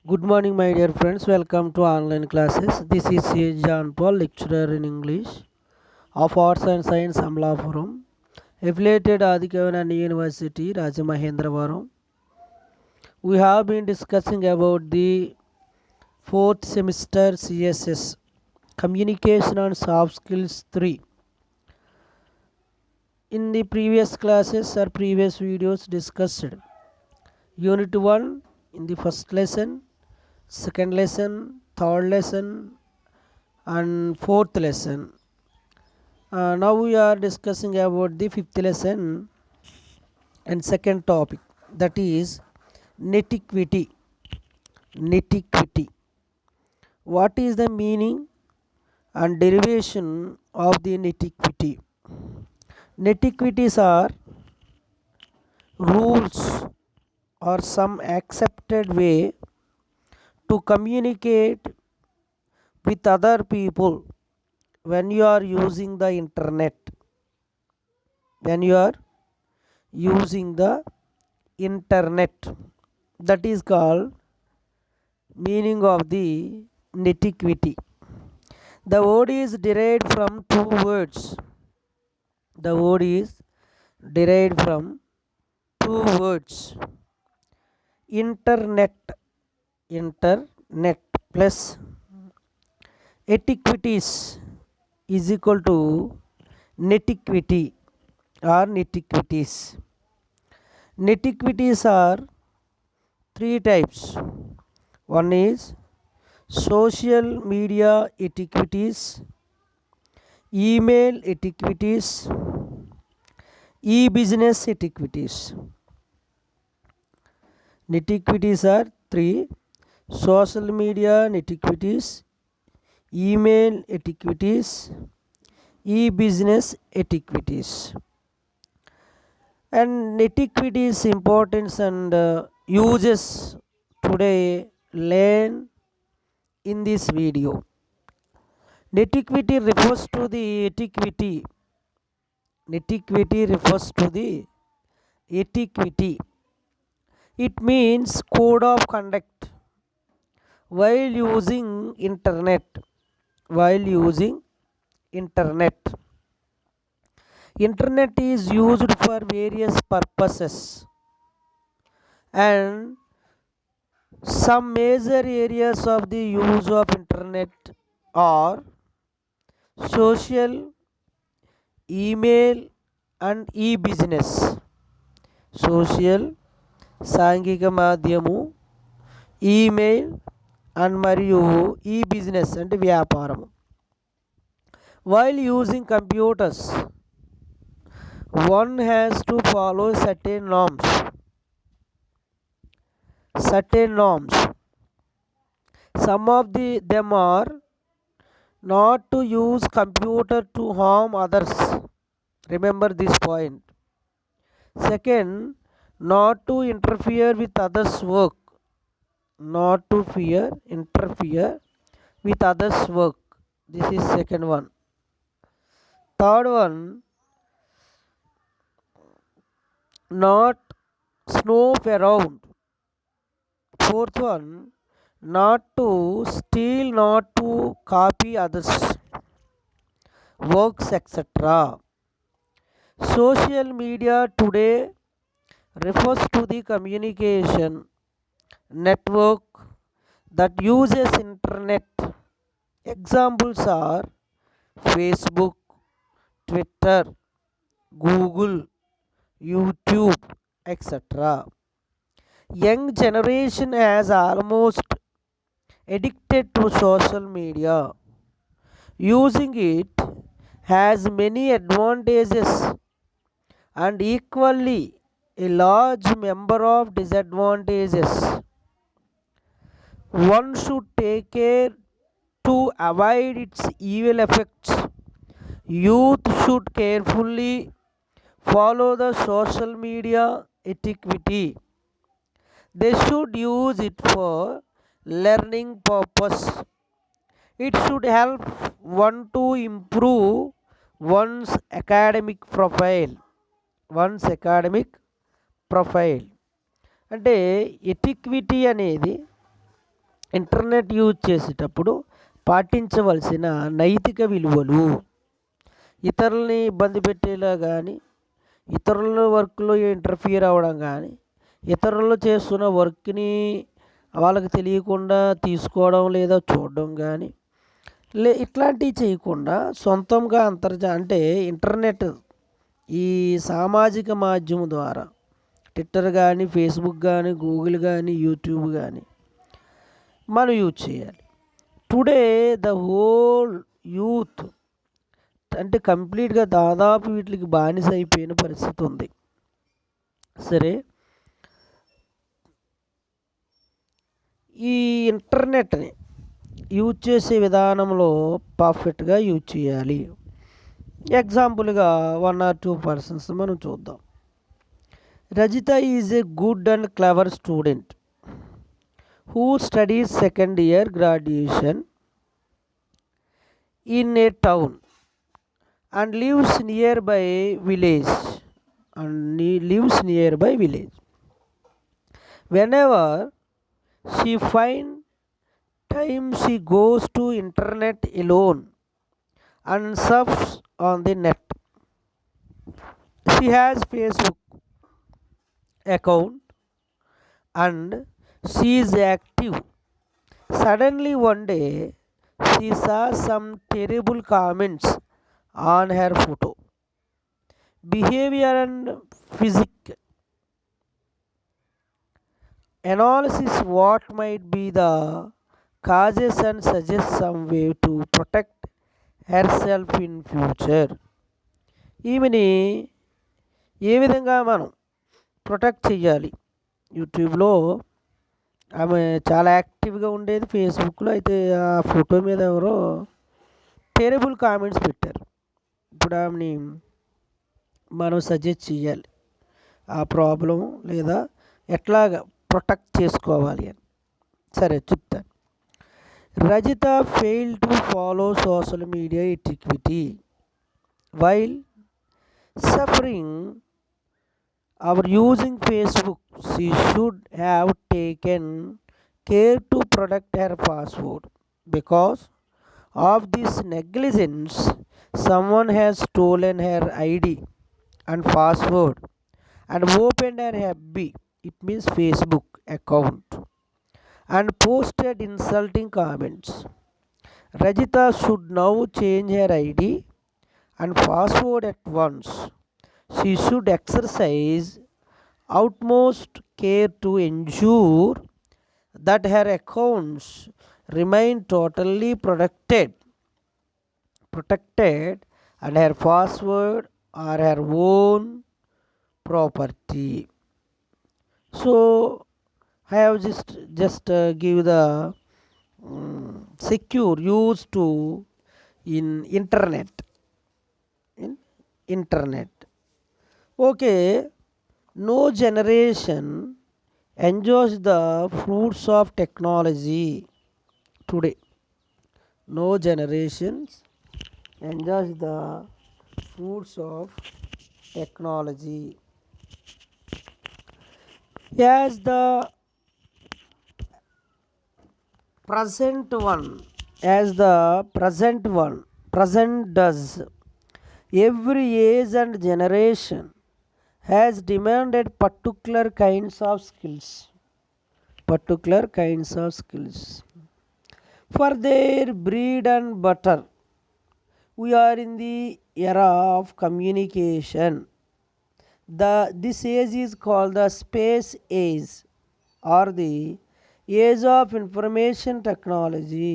Good morning, my dear friends. Welcome to online classes. This is C. John Paul, lecturer in English of Arts and Science, Amlapuram, affiliated Adikavan University, Rajamahendravaram. We have been discussing about the fourth semester CSS, Communication and Soft Skills 3. In the previous classes or previous videos discussed Unit 1 in the first lesson, second lesson, third lesson, and fourth lesson. Now we are discussing about the fifth lesson and second topic, that is netiquity. Netiquity. What is the meaning and derivation of the netiquity? Netiquities are rules or some accepted way to communicate with other people when you are using the internet. When you are using the internet, that is called meaning of the netiquity. The word is derived from two words. The word is derived from two words. Internet, internet plus etiquities is equal to netiquity or netiquities. Netiquities are three types. One is social media etiquities, email etiquities, e-business etiquities. Netiquities are three: social media etiquities, email etiquities, e-business etiquities. And netiquities importance and uses today learn in this video. Netiquity refers to the etiquity. Netiquity refers to the etiquity. It means code of conduct while using internet. While using internet. Internet is used for various purposes, and some major areas of the use of internet are social, email and e-business. Social, సాంఘిక మాధ్యము, email and మరియు ఈ business అంటే వ్యాపారం. While using computers, one has to follow certain norms. Some of them are not to use computer to harm others. Remember this point. Second, not to interfere with others work. Not to interfere with others work. This is second one. Third one, not snoop around. Fourth one, not to steal, not to copy others works, etc. Social media today refers to the communication network that uses internet. Examples are Facebook, Twitter, Google, YouTube, etc. Young generation has almost addicted to social media. Using it has many advantages and equally a large number of disadvantages. One should take care to avoid its evil effects. Youth should carefully follow the social media etiquette. They should use it for learning purpose. It should help one to improve one's academic profile. అంటే ఎటిక్విటీ అనేది internet use చేసేటప్పుడు పాటించవలసిన నైతిక విలువలు, ఇతరులని ఇబ్బంది పెట్టేలా కానీ, ఇతరుల వర్క్లో ఇంటర్ఫియర్ అవ్వడం కానీ, ఇతరులు చేస్తున్న వర్క్ని వాళ్ళకి తెలియకుండా తీసుకోవడం లేదా చూడడం కానీ, ఇట్లాంటివి చేయకుండా సొంతంగా అంటే ఇంటర్నెట్ ఈ సామాజిక మాధ్యమం ద్వారా ట్విట్టర్ కానీ, ఫేస్బుక్ కానీ, గూగుల్ కానీ, యూట్యూబ్ కానీ మనం యూజ్ చేయాలి. టుడే ద హోల్ యూత్ అంటే కంప్లీట్గా దాదాపు వీటికి బానిస అయిపోయిన పరిస్థితి ఉంది. సరే, ఈ ఇంటర్నెట్ని యూజ్ చేసే విధానంలో పర్ఫెక్ట్గా యూజ్ చేయాలి. ఎగ్జాంపుల్గా 1 or 2 పర్సన్స్ మనం చూద్దాం. Rajitha is a good and clever student who studies second year graduation in a town and lives nearby village whenever she find time she goes to internet alone and surfs on the net. She has Facebook account and she is active. Suddenly one day she saw some terrible comments on her photo, behavior and physique. Analysis what might be the causes and suggest some way to protect herself in future. ఈమెని ఏ విధంగా మనం protect చేయాలి? యూట్యూబ్లో ఆమె చాలా యాక్టివ్గా ఉండేది. ఫేస్బుక్లో అయితే ఆ ఫోటో మీద ఎవరో టెరబుల్ కామెంట్స్ పెట్టారు. ఇప్పుడు ఆమెని మనం సజెస్ట్ చేయాలి ఆ ప్రాబ్లం లేదా ఎట్లాగ ప్రొటెక్ట్ చేసుకోవాలి అని. సరే చెప్తాను. Rajitha fail to follow social media etiquette while suffering our using Facebook. She should have taken care to protect her password. Because of this negligence, someone has stolen her ID and password and opened her FB, it means Facebook account, and posted insulting comments. Rajita should now change her ID and password at once. She should exercise utmost care to ensure that her accounts remain totally protected and her password are her own property. So I have just give the secure use to in internet. Okay, no generation enjoys the fruits of technology today. No generations enjoys the fruits of technology. As the present does, every age and generation has demanded particular kinds of skills for their bread and butter. We are in the era of communication. This age is called the space age or the age of information technology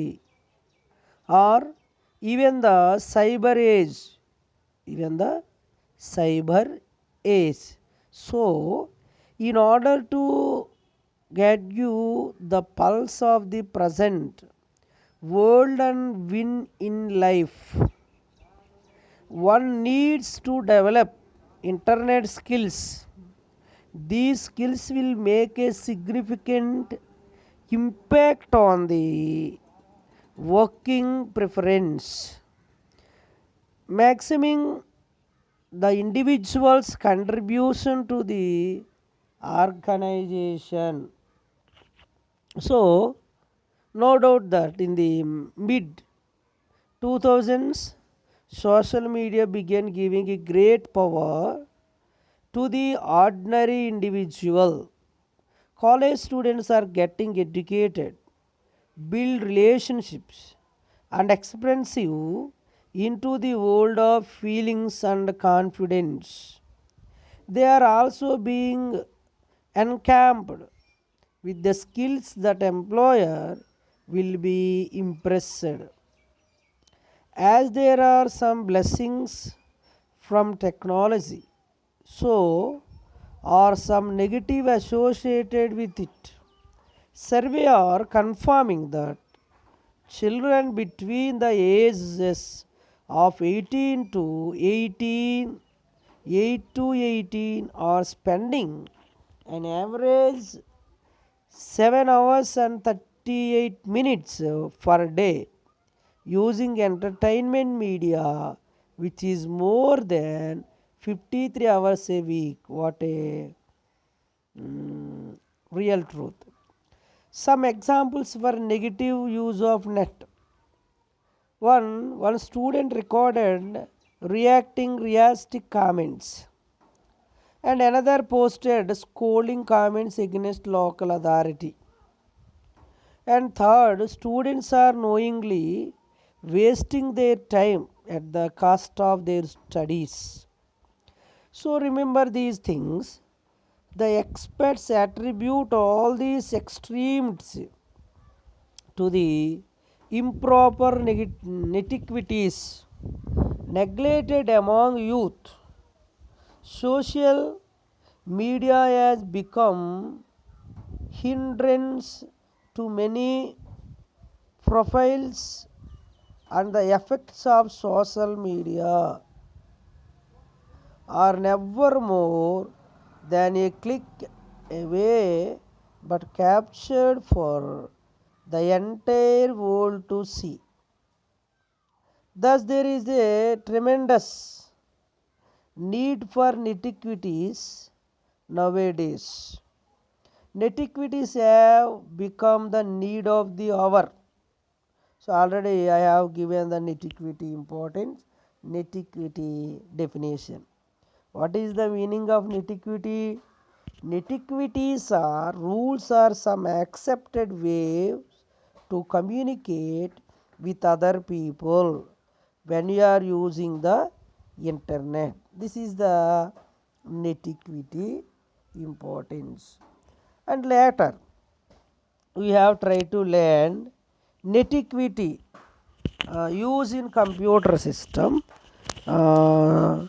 or even the cyber age. So in order to get you the pulse of the present world and win in life, one needs to develop internet skills. These skills will make a significant impact on the working preference, maximizing the individual's contribution to the organization. So No doubt that in the mid 2000s, social media began giving a great power to the ordinary individual. College students are getting educated, build relationships, and expressive into the world of feelings and confidence. They are also being encamped with the skills that employer will be impressed. As there are some blessings from technology, so are some negative associated with it. Survey are confirming that children between the ages of 18 to 18, 8 to 18 are spending an average 7 hours and 38 minutes per day using entertainment media, which is more than 53 hours a week. What a real truth. Some examples for negative use of net. One student recorded reacting realistic comments, and another posted scolding comments against local authority. And third, students are knowingly wasting their time at the cost of their studies. So remember these things. The experts attribute all these extremes to the improper netiquities neglected among youth. Social media has become hindrance to many profiles, and the effects of social media are never more than a click away but captured for the entire world to see. Thus, there is a tremendous need for netiquities nowadays. Netiquities have become the need of the hour. So already I have given the netiquity importance, netiquity definition. What is the meaning of netiquity? Netiquities are rules or some accepted ways to communicate with other people when you are using the internet. This is the netiquity importance. And later we have tried to learn netiquity use in computer system. The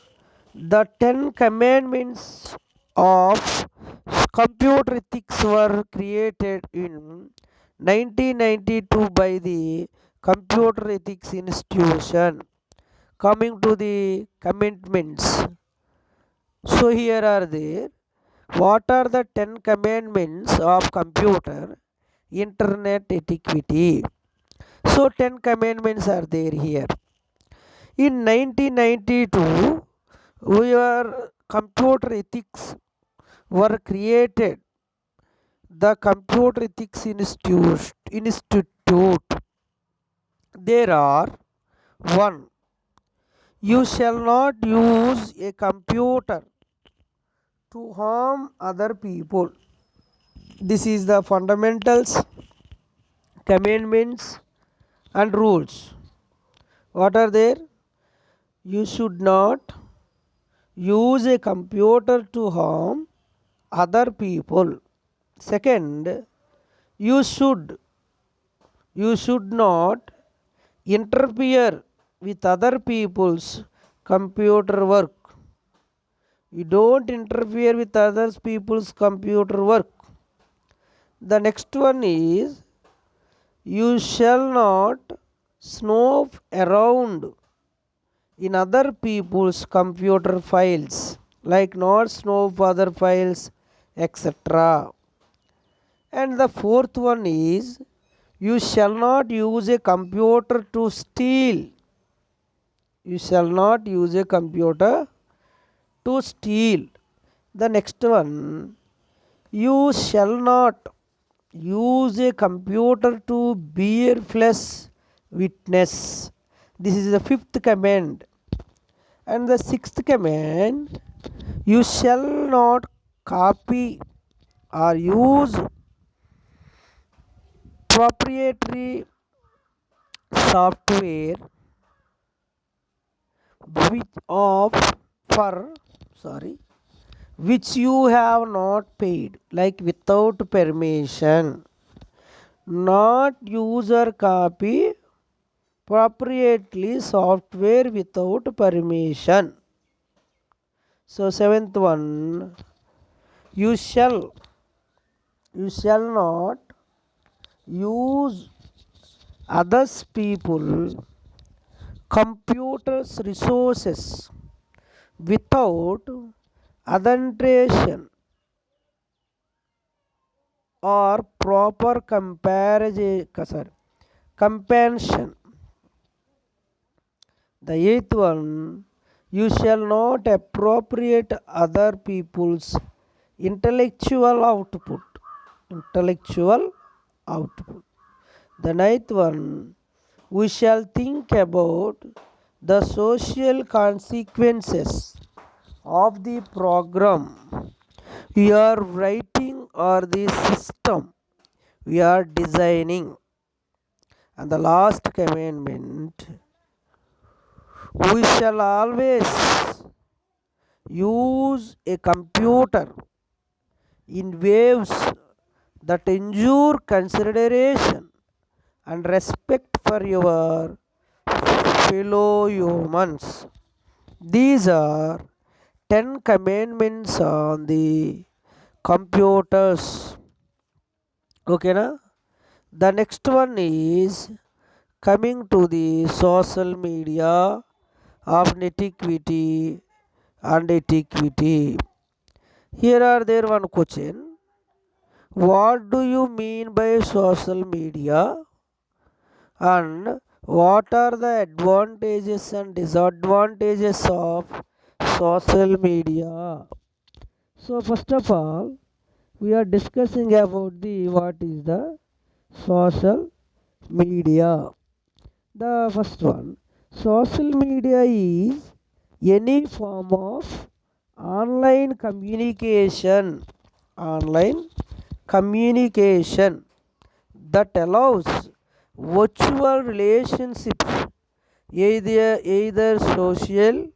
10 commandments of computer ethics were created in 1992 by the Computer Ethics Institution. Coming to the commandments, so here are there. What are the 10 commandments of computer internet etiquette? So 10 commandments are there here. In 1992, where computer ethics were created, the Computer Ethics Institute. There are one. You shall not use a computer to harm other people. This is the fundamentals, commandments, and rules. What are there? You should not use a computer to harm other people. Second, you should not interfere with other people's computer work. You don't interfere with other people's computer work. The next one is you shall not snoop around in other people's computer files, like not snoop other files, etc. And the fourth one is you shall not use a computer to steal. You shall not use a computer to steal. The next one, you shall not use a computer to bear false witness. This is the fifth command. And the sixth command, you shall not copy or use proprietary software which of for sorry which you have not paid, like without permission. Not use or copy proprietary software without permission. So seventh one, you shall not use others people computers resources without authentication or proper compassion. The eighth one, you shall not appropriate other people's intellectual output. Intellectual output. The ninth one, we shall think about the social consequences of the program we are writing or the system we are designing. And the last commandment, we shall always use a computer in ways that ensure consideration and respect for your fellow humans. These are 10 commandments on the computers. Okay, na? The next one is coming to the social media of netiquity and etiquity. Here are there one question. What do you mean by social media? And what are the advantages and disadvantages of social media? So first of all, we are discussing about the what is the social media. The first one, social media is any form of online communication that allows virtual relationships, either social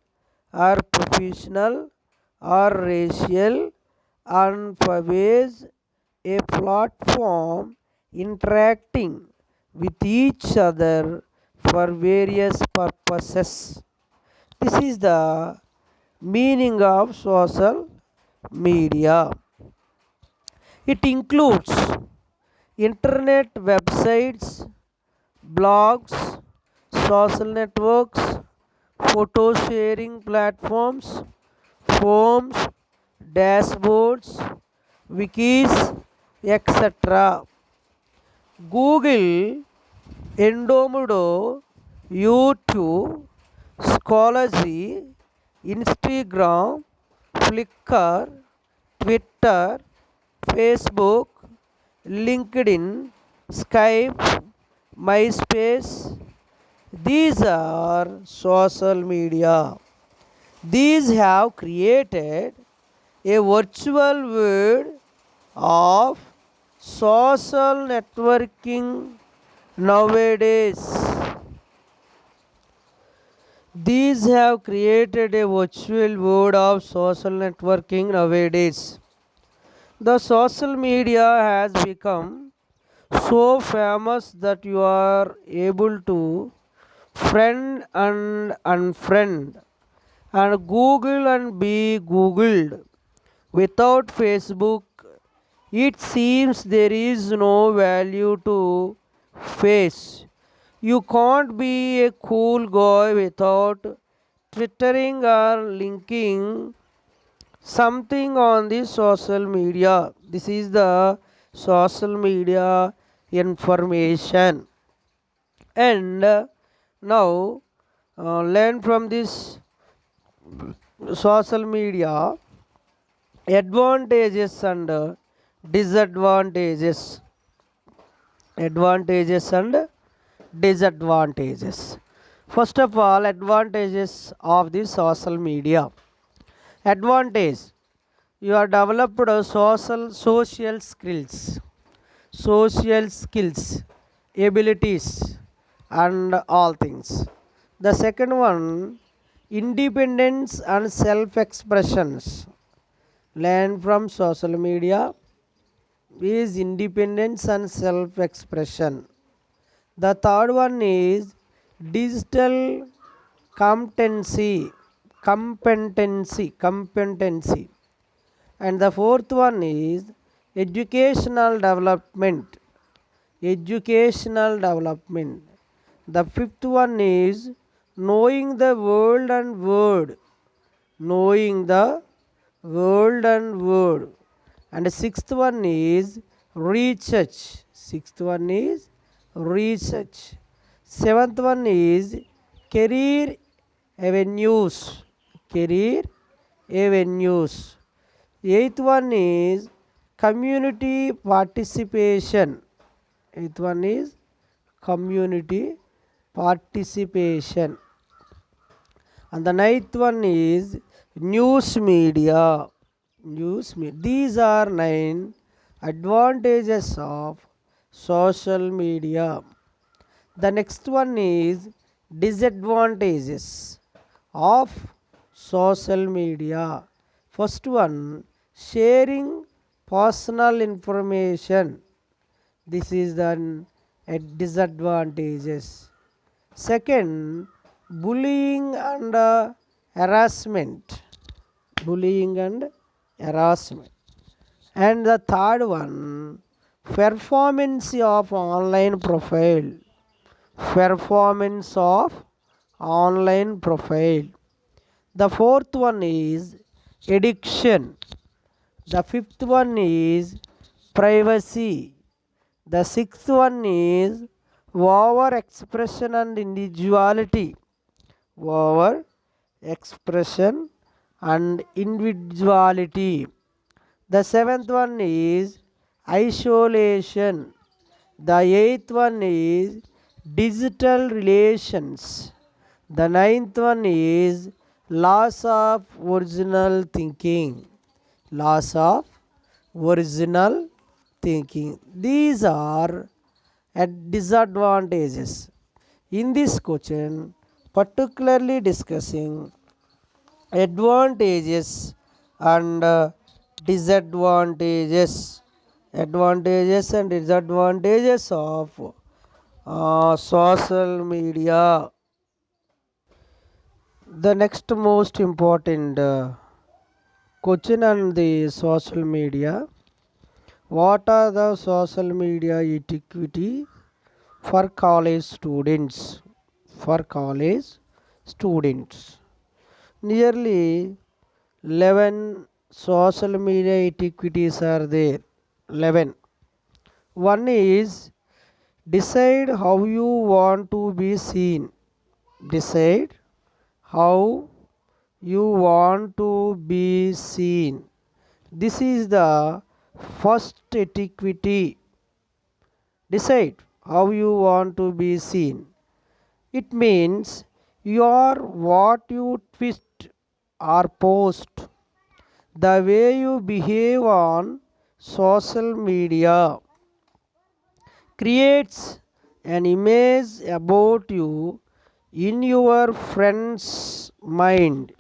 or professional or racial, and provides a platform interacting with each other for various purposes. This is the meaning of social media. It includes internet websites, blogs, social networks, photo sharing platforms, forums, dashboards, wikis, etc. Google, Endomodo, YouTube, Schoology, Instagram, Flickr, Twitter, Facebook, LinkedIn, Skype, MySpace. These are social media. These have created a virtual world of social networking nowadays. These have created a virtual world of social networking nowadays. The social media has become so famous that you are able to friend and unfriend and Google and be Googled. Without Facebook, it seems there is no value to face. You can't be a cool guy without twittering or linking something on the social media. This is the social media information. And now learn from this social media advantages and disadvantages. advantages and disadvantages. First of all, advantages of the social media. Advantage: you are developed social skills, abilities, and all things. The second one, independence and self expressions. Learn from social media is independence and self expression. The third one is digital competency. And the fourth one is educational development. The fifth one is knowing the world and word. Knowing the world and word. And the sixth one is research. Seventh one is career avenues. Eighth one is community participation. And the ninth one is news media. These are 9 advantages of social media. The next one is disadvantages of social media. First one, sharing personal information. This is the disadvantages. Second, bullying and harassment. And the third one, performance of online profile. The fourth one is addiction. The fifth one is privacy. The sixth one is over expression and individuality. The seventh one is isolation. The eighth one is digital relations. The ninth one is loss of original thinking. These are disadvantages. In this question, particularly discussing advantages and disadvantages of social media. The next most important question on the social media: what are the social media etiquette for college students? Nearly 11 social media etiquettes are there. 11. One is decide how you want to be seen. This is the first etiquette. Decide how you want to be seen. It means you are what you twist or post. The way you behave on social media creates an image about you in your friend's mind.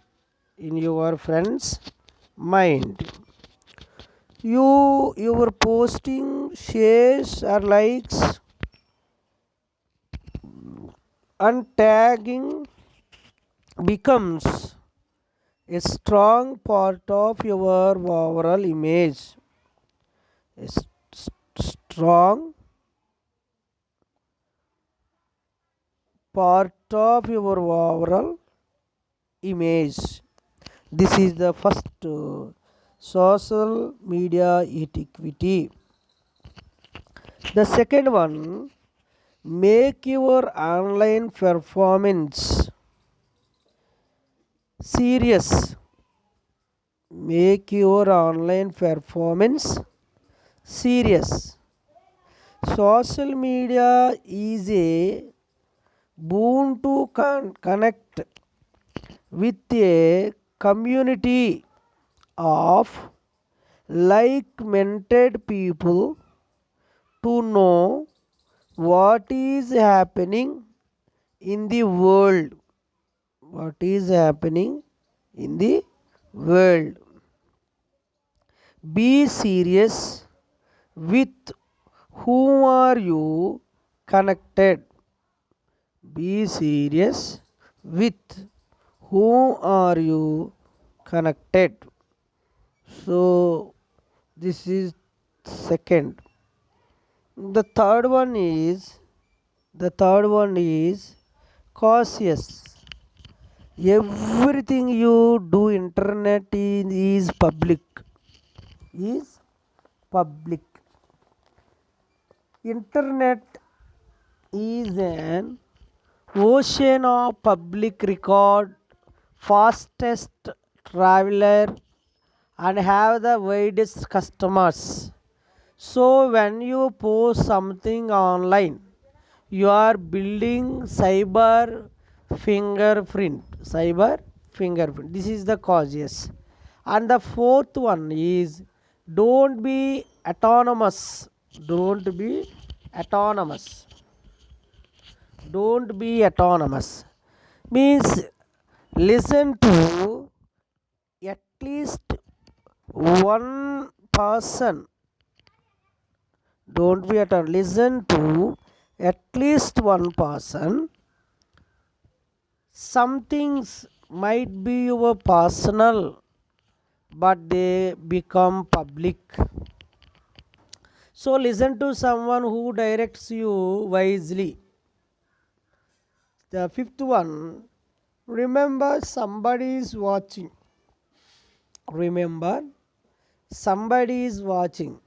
Your posting, shares or likes and tagging becomes a strong part of your overall image. This is the first social media etiquette. The second one, make your online performance serious. Social media is a boon to connect with a community of like-minded people to know what is happening in the world. What is happening in the world? Be serious with whom are you connected. Be serious with whom are you connected. So this is second. The third one is cautious. Everything you do internet is public. Is public. Internet is an ocean of public record, fastest traveler, and have the widest customers. So when you post something online, you are building cyber fingerprint. This is the causes. And the fourth one is don't be autonomous. Don't be autonomous. Don't be autonomous. Means listen to at least one person. Don't be autonomous. Listen to at least one person. Some things might be your personal, but they become public. So listen to someone who directs you wisely. The fifth one, remember somebody is watching. Remember somebody is watching.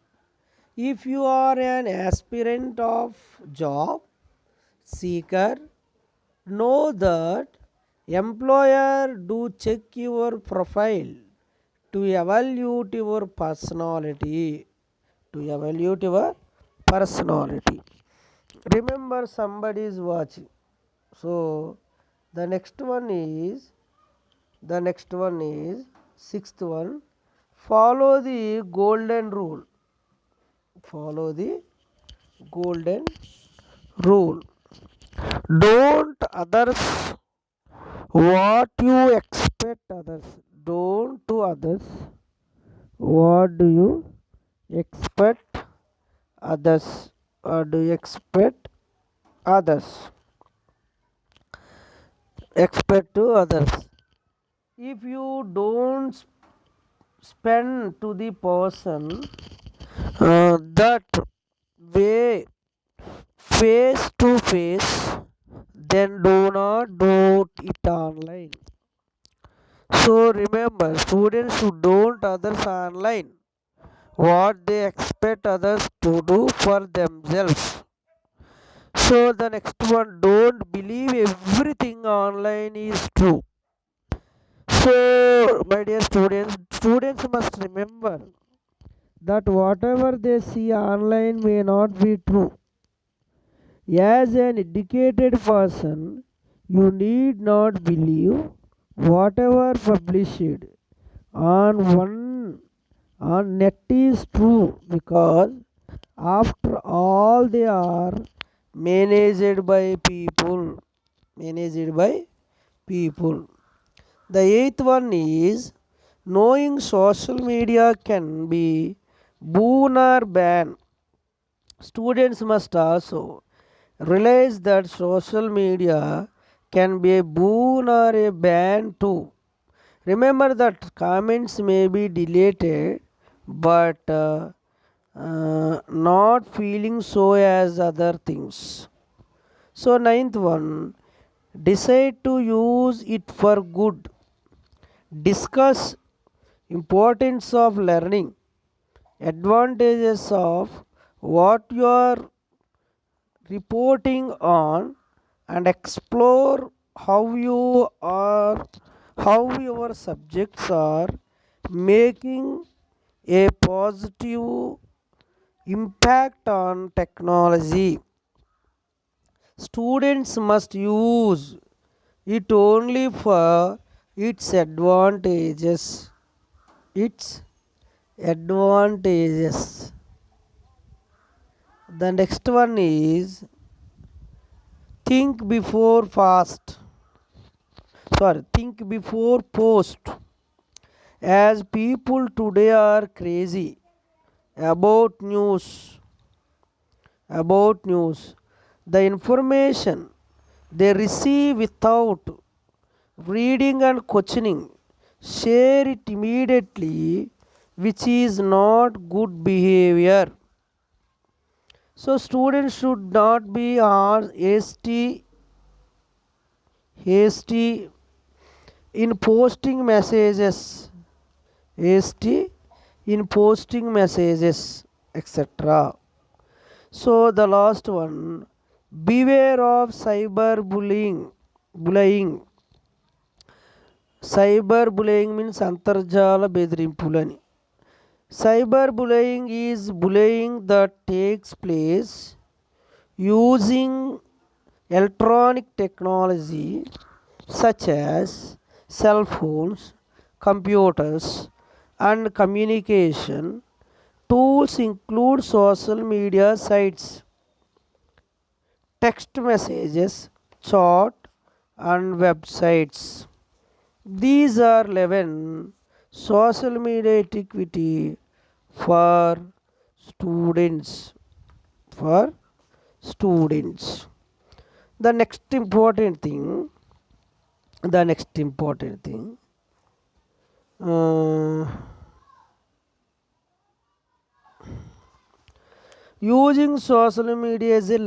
If you are an aspirant of job seeker, know that employer do check your profile to evaluate your personality. To evaluate your personality. Remember somebody is watching. So the next one is sixth one. Follow the golden rule. Follow the golden rule. Don't others what you expect others. Don't to others what do you expect others. Or do you expect others? Expect to others. If you don't spend to the person that way face to face, then do not do it online. So remember, students who don't others online what they expect others to do for themselves. So the next one, don't believe everything online is true. So my dear students must remember that whatever they see online may not be true. As an educated person, you need not believe whatever published on net is true, because after all they are managed by people. Managed by people. The eighth one is knowing social media can be boon or ban. Students must also realize that social media can be a boon or a ban too. Remember that comments may be deleted, but not feeling so as other things. So ninth one, decide to use it for good. Discuss importance of learning, advantages of what you are reporting on, and explore how your subjects are making a positive Impact on technology. Students must use it only for its advantages. Its advantages. The next one is think before fast. Sorry, think before post. As people today are crazy about news, the information they receive without reading and questioning, share it immediately, which is not good behavior. So students should not be hasty in posting messages, hasty in posting messages, etc. So the last one, beware of bullying. Cyberbullying means అంతర్జాల బెదిరింపులని. Cyberbullying is bullying that takes place using electronic technology such as cell phones, computers, and communication tools include social media sites, text messages, chat, and websites. These are 11 social media activity for students. For students. The next important thing, the next important thing, uh, using social media as a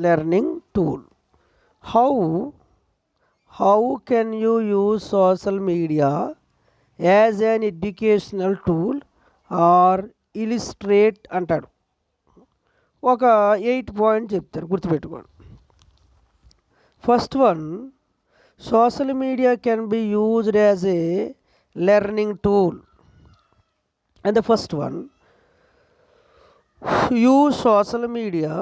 learning tool. How can you use social media as an educational tool or illustrate అంటాడు. ఒక 8 point చెప్తారు, గుర్తుపెట్టుకోండి. First one, social media can be used as a learning tool. And the first one, use social media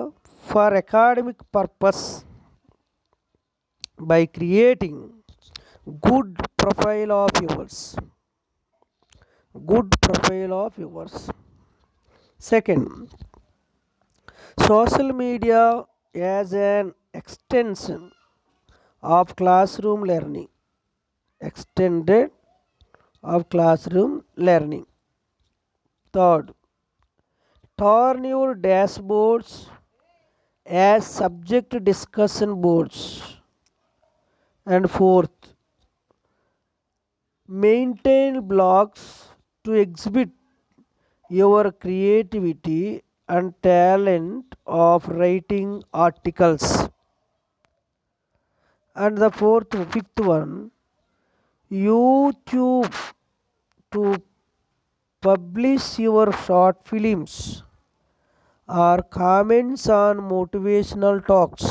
for academic purpose by creating good profile of yours. Second, social media as an extension of classroom learning. Third, turn your dashboards as subject discussion boards. And fourth, maintain blogs to exhibit your creativity and talent of writing articles. And the fifth one, YouTube to publish your short films or comments on motivational talks.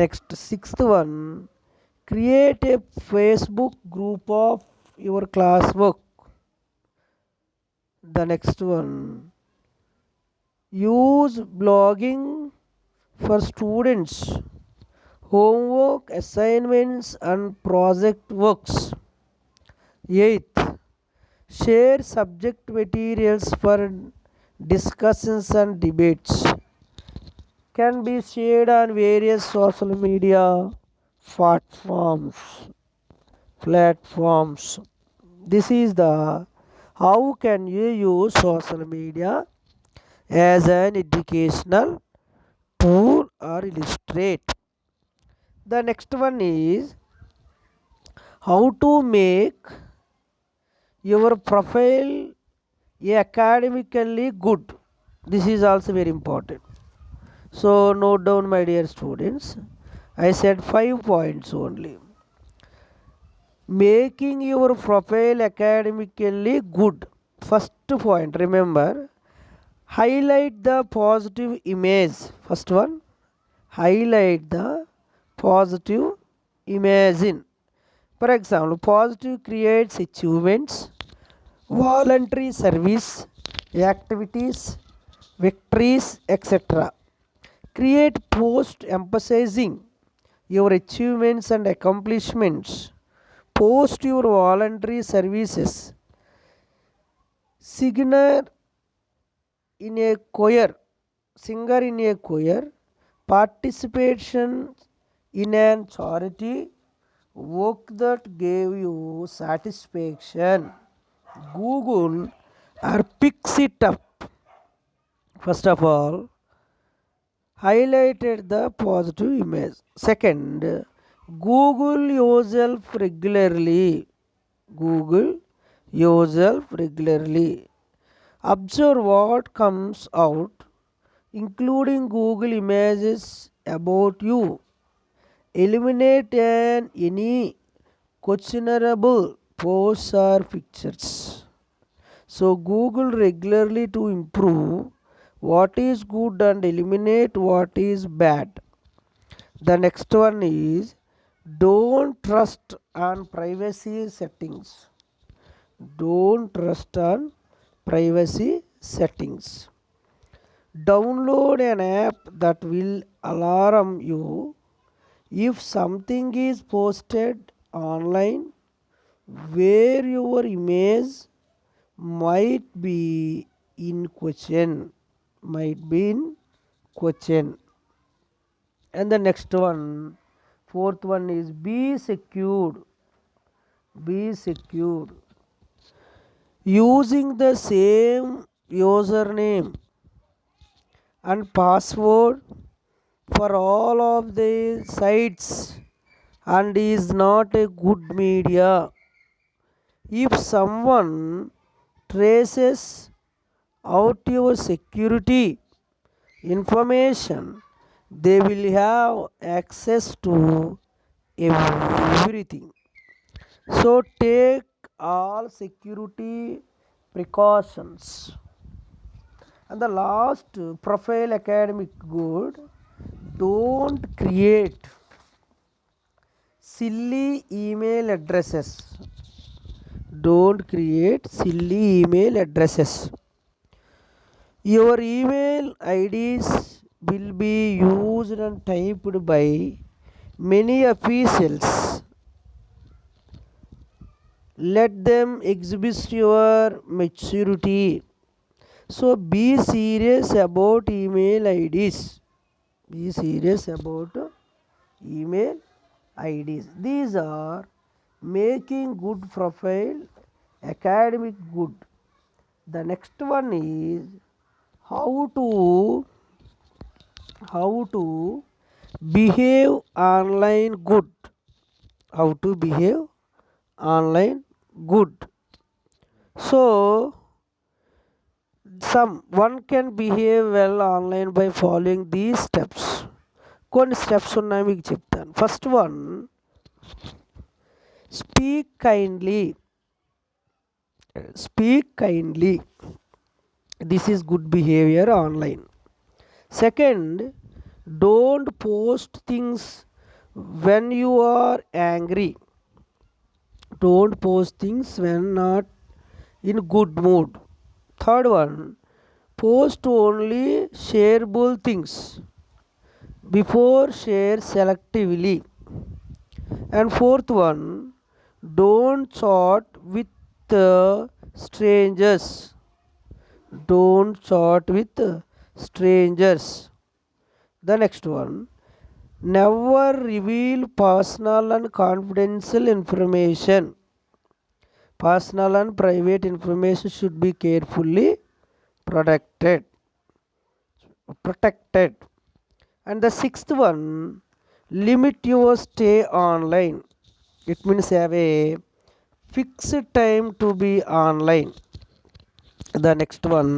Next, sixth one, create a Facebook group of your classwork. The next one, use blogging for students, homework, assignments, and project works. Eighth, share subject materials for discussions and debates. Can be shared on various social media platforms. This is the how can you use social media as an educational tool or illustrate. The next one is how to make your profile academically good. This is also very important. So note down, my dear students. I said 5 points only. Making your profile academically good. First point, remember, highlight the positive image. First one, highlight the positive image. For example, positive creates achievements, voluntary service, activities, victories, etc. Create post emphasizing your achievements and accomplishments. Post your voluntary services. Singer in a choir, singer in a choir, participation in an charity, work that gave you satisfaction. Google or picks it up. First of all, highlighted the positive image. Second, Google yourself regularly. Google yourself regularly. Observe what comes out, including Google images about you. Eliminate any questionable posts or pictures. So Google regularly to improve what is good and eliminate what is bad. The next one is don't trust on privacy settings. Don't trust on privacy settings. Download an app that will alarm you if something is posted online where your image might be in question. Might be in question. And the next one, fourth one is be secured. Be secured. Using the same username and password for all of the sites and is not a good media. If someone traces out your security information, they will have access to everything. So take all security precautions. And the last, profile academic good. Don't create silly email addresses. Don't create silly email addresses. Your email IDs will be used and typed by many officials. Let them exhibit your maturity. So be serious about email IDs. Be serious about email IDs. These are making good profile, academic good. The next one is how to behave online good. How to behave online good. So one can behave well online by following these steps. కొన్ని steps ఉన్నాయి మీకు చెప్తాను. First one, speak kindly. Speak kindly. This is good behaviour online. Second, don't post things when you are angry. Don't post things when not in good mood. Third one, post only shareable things. Before share selectively. And fourth one, don't chat with strangers. Don't chat with strangers. The next one, never reveal personal and confidential information. Personal and private information should be carefully protected. And the sixth one, limit your stay online. It means have a fixed time to be online. The next one,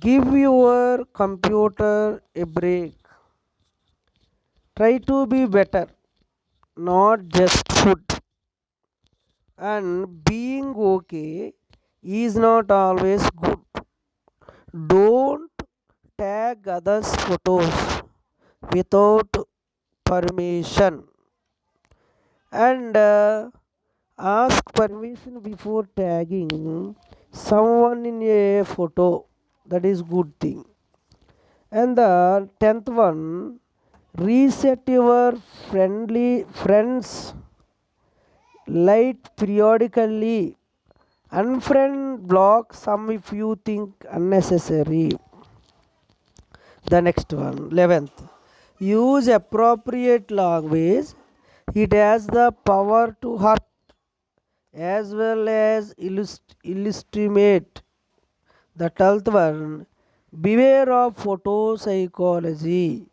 give your computer a break. Try to be better, not just food. And being okay is not always good. Don't tag others' photos without permission. And Ask permission before tagging someone in a photo. That is good thing. And the 10th one, reset your friends light periodically. Unfriend block some if you think unnecessary. The next one, 11th, use appropriate language. It has the power to hurt as well as illustrate. The 12th one, beware of photo psychology.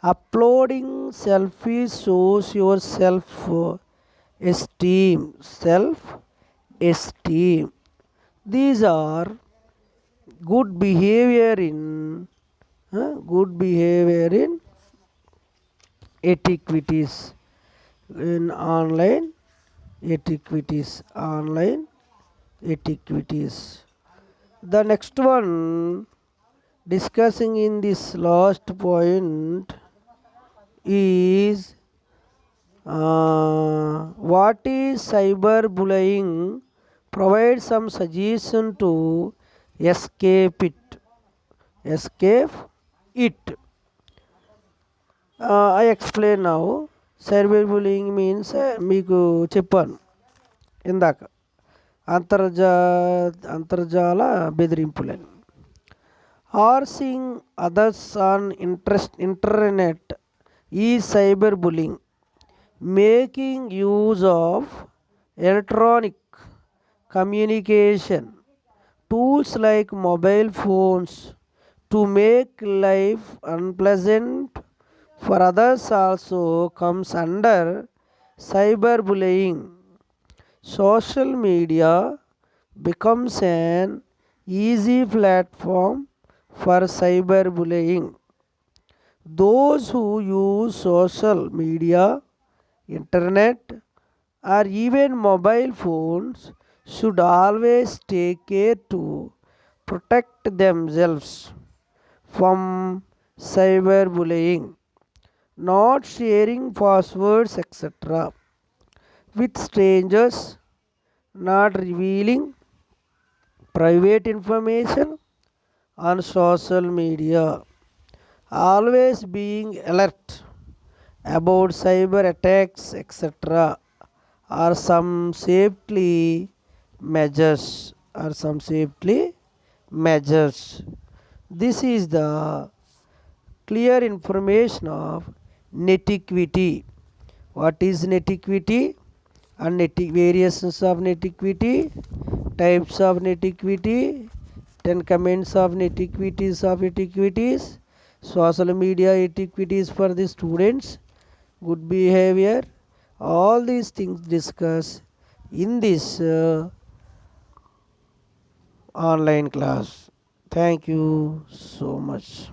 Uploading selfies shows your self esteem. These are good behavior in good behavior in etiquities in online etiquities. The next one discussing in this last point is what is cyberbullying. Provide some suggestion to escape it. Escape it. I explain now. Cyberbullying means మీకు చెప్పాను ఇందాక అంతర్జాల బెదిరింపులని. Harassing others on internet is cyberbullying. Making use of electronic communication tools like mobile phones to make life unpleasant for others also comes under cyberbullying. Social media becomes an easy platform for cyberbullying. Those who use social media, internet, or even mobile phones should always take care to protect themselves from cyberbullying. Not sharing passwords etc. with strangers, not revealing private information on social media. Always being alert about cyber attacks etc. are some safety measures. This is the clear information of netiquity. What is netiquity and variations of netiquity, types of netiquity, 10 comments of netiquities of etiquities, social media etiquities for the students, good behavior, all these things discussed in this online class. Thank you so much.